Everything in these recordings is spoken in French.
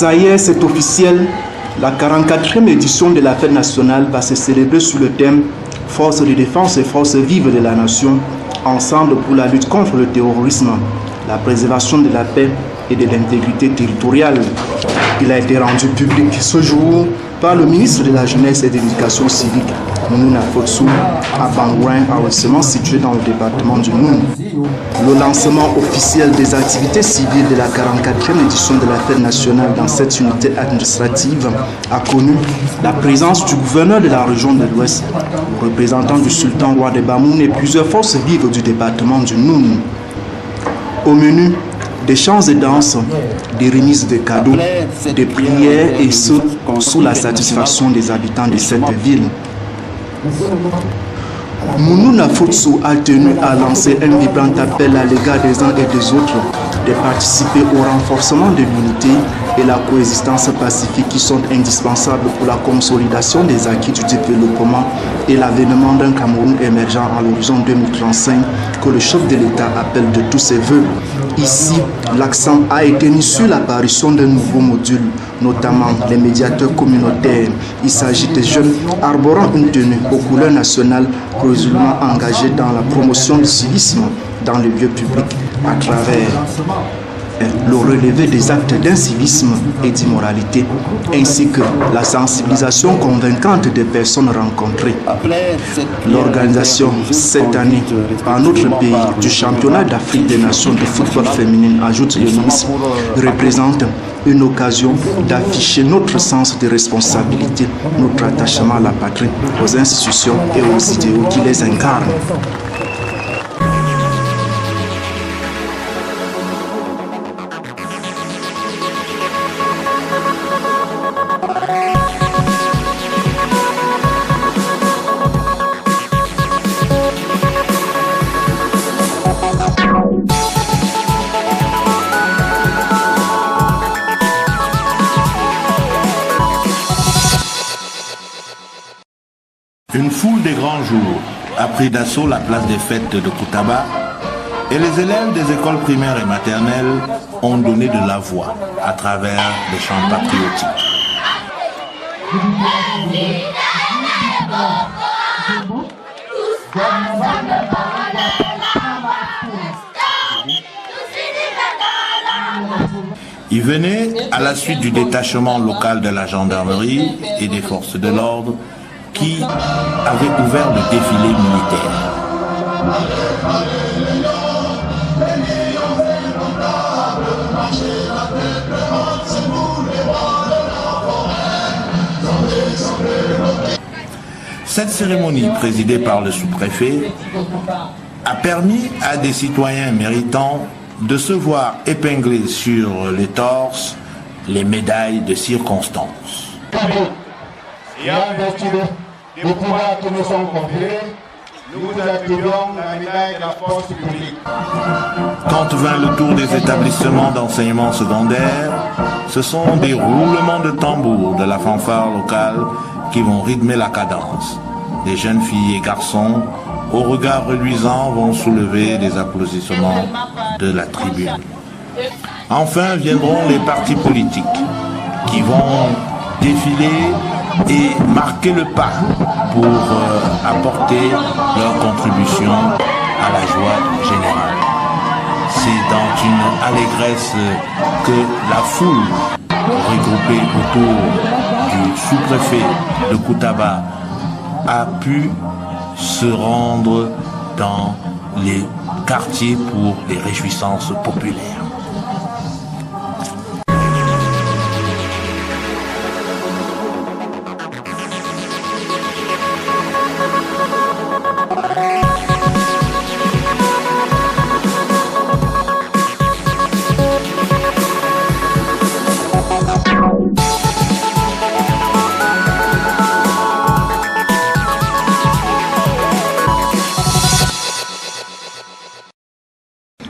Ça y est, c'est officiel. La 44e édition de la fête nationale va se célébrer sous le thème « Forces de défense et forces vives de la nation, ensemble pour la lutte contre le terrorisme, la préservation de la paix et de l'intégrité territoriale ». Il a été rendu public ce jour par le ministre de la Jeunesse et de l'Éducation civique, Mounouna Fotsou, à Bangouin, arrondissement situé dans le département du Noun. Le lancement officiel des activités civiles de la 44e édition de la fête nationale dans cette unité administrative a connu la présence du gouverneur de la région de l'Ouest, le représentant du sultan roi de Bamoun et plusieurs forces vives du département du Noun. Au menu, des chants et danses, des remises de cadeaux, des prières et ce, sous la satisfaction des habitants de cette ville. Mounouna Fotsou a tenu à lancer un vibrant appel à l'égard des uns et des autres de participer au renforcement de l'unité et la coexistence pacifique qui sont indispensables pour la consolidation des acquis du développement et l'avènement d'un Cameroun émergent à l'horizon 2035 que le chef de l'État appelle de tous ses voeux. Ici, l'accent a été mis sur l'apparition d'un nouveau module, notamment les médiateurs communautaires. Il s'agit de jeunes arborant une tenue aux couleurs nationales, résolument engagés dans la promotion du civisme dans le lieu public à travers le relevé des actes d'incivisme et d'immoralité, ainsi que la sensibilisation convaincante des personnes rencontrées. L'organisation cette année par notre pays du championnat d'Afrique des nations de football féminine, ajoute le ministre, représente une occasion d'afficher notre sens de responsabilité, notre attachement à la patrie, aux institutions et aux idéaux qui les incarnent. Une foule des grands jours a pris d'assaut la place des fêtes de Koutaba et les élèves des écoles primaires et maternelles ont donné de la voix à travers des chants patriotiques. Ils venaient à la suite du détachement local de la gendarmerie et des forces de l'ordre qui avait ouvert le défilé militaire. Cette cérémonie, présidée par le sous-préfet, a permis à des citoyens méritants de se voir épingler sur les torses les médailles de circonstance. Des pouvoirs qui nous sont confiés, nous attribuons la médaille de la force publique. Quand vint le tour des établissements d'enseignement secondaire, ce sont des roulements de tambour de la fanfare locale qui vont rythmer la cadence. Des jeunes filles et garçons, au regard reluisant, vont soulever des applaudissements de la tribune. Enfin viendront les partis politiques qui vont défiler et marquer le pas pour apporter leur contribution à la joie générale. C'est dans une allégresse que la foule regroupée autour du sous-préfet de Koutaba a pu se rendre dans les quartiers pour les réjouissances populaires.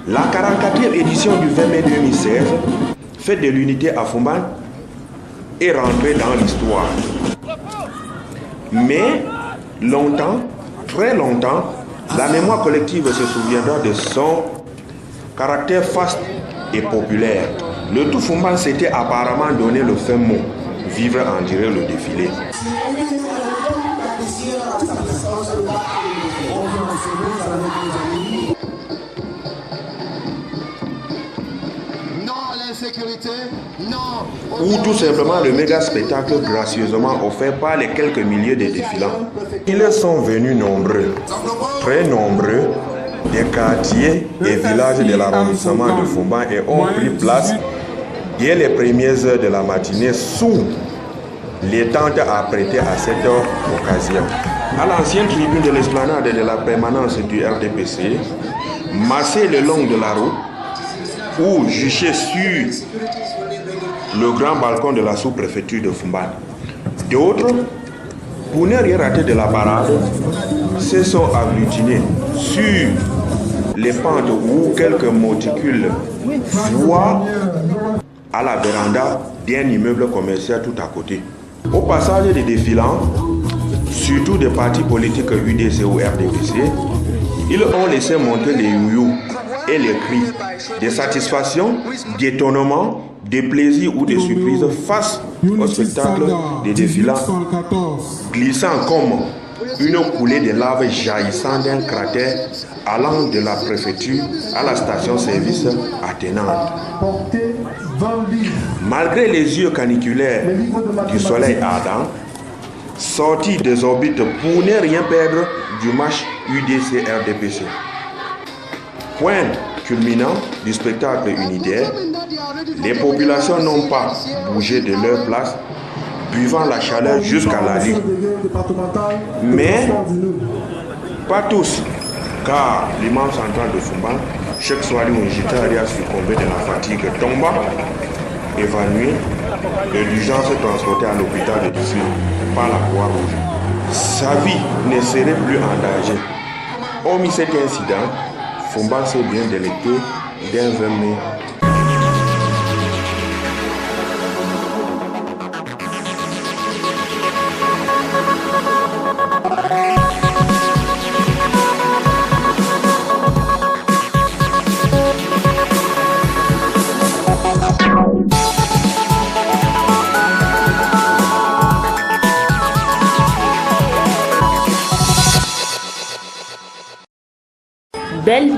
La 44e édition du 20 mai 2016, fête de l'unité à Fumban, est rentrée dans l'histoire. Mais longtemps, très longtemps, la mémoire collective se souviendra de son caractère faste et populaire. Le tout Fumban s'était apparemment donné le fin mot, vivre en direct le défilé. Ou tout simplement le méga spectacle gracieusement offert par les quelques milliers de défilants. Ils sont venus nombreux, très nombreux, des quartiers et villages de l'arrondissement de Fumban et ont pris place dès les premières heures de la matinée sous les tentes apprêtées à cette occasion. À l'ancienne tribune de l'esplanade de la permanence du RDPC, massée le long de la route, ou juché sur le grand balcon de la sous-préfecture de Fumban. D'autres, pour ne rien rater de la parade, se sont agglutinés sur les pentes ou quelques monticules, voire à la véranda d'un immeuble commercial tout à côté. Au passage des défilants, surtout des partis politiques UDC ou RDPC, ils ont laissé monter les youyous et les cris de satisfaction, d'étonnement, de plaisir ou de surprise face au spectacle des défilants, glissant comme une coulée de lave jaillissant d'un cratère allant de la préfecture à la station-service attenante. Malgré les yeux caniculaires du soleil ardent, sortis des orbites pour ne rien perdre du match UDC-RDPC. Point culminant du spectacle unitaire, les populations n'ont pas bougé de leur place, buvant la chaleur jusqu'à la nuit. Mais pas tous, car l'imam central de Fumban, Cheikh Swali Unjitari, a succombé de la fatigue, tomba, évanoui, et d'urgence transporté à l'hôpital de Dufil par la Croix-Rouge. Sa vie ne serait plus en danger. Hormis cet incident, Fumban s'est bien délecté d'un vin mai.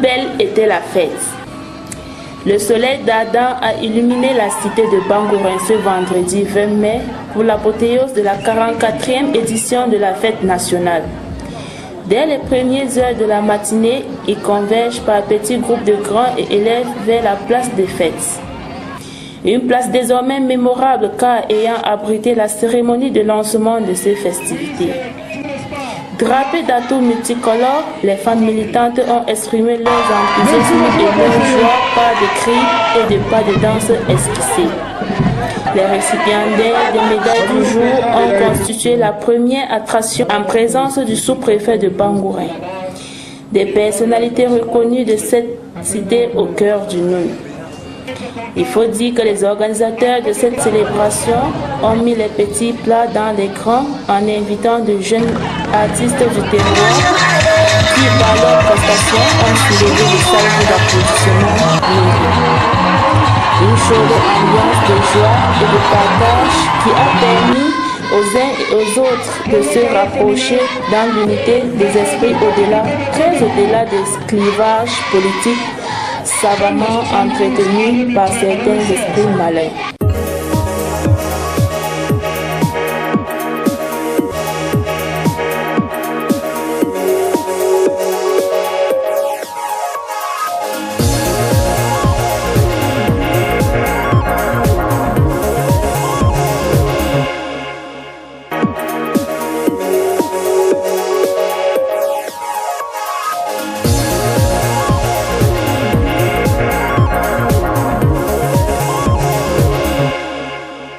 Belle était la fête. Le soleil d'Adam a illuminé la cité de Bangourin ce vendredi 20 mai pour l'apothéose de la 44e édition de la fête nationale. Dès les premières heures de la matinée, ils convergent par petits groupes de grands et élèves vers la place des fêtes. Une place désormais mémorable car ayant abrité la cérémonie de lancement de ces festivités. Drapées d'atouts multicolores, les femmes militantes ont exprimé leurs enthousiasmes et leur joie par des cris et des pas de danse esquissés. Les récipiendaires des médailles du jour ont constitué la première attraction en présence du sous-préfet de Bangourin. Des personnalités reconnues de cette cité au cœur du Noun. Il faut dire que les organisateurs de cette célébration ont mis les petits plats dans les grands en invitant de jeunes artistes du terroir qui, par leur prestation, ont soulevé des salves d'applaudissements. Une chaude ambiance de joie et de partage qui a permis aux uns et aux autres de se rapprocher dans l'unité des esprits au-delà, très au-delà des clivages politiques savamment entretenus par certains esprits malins.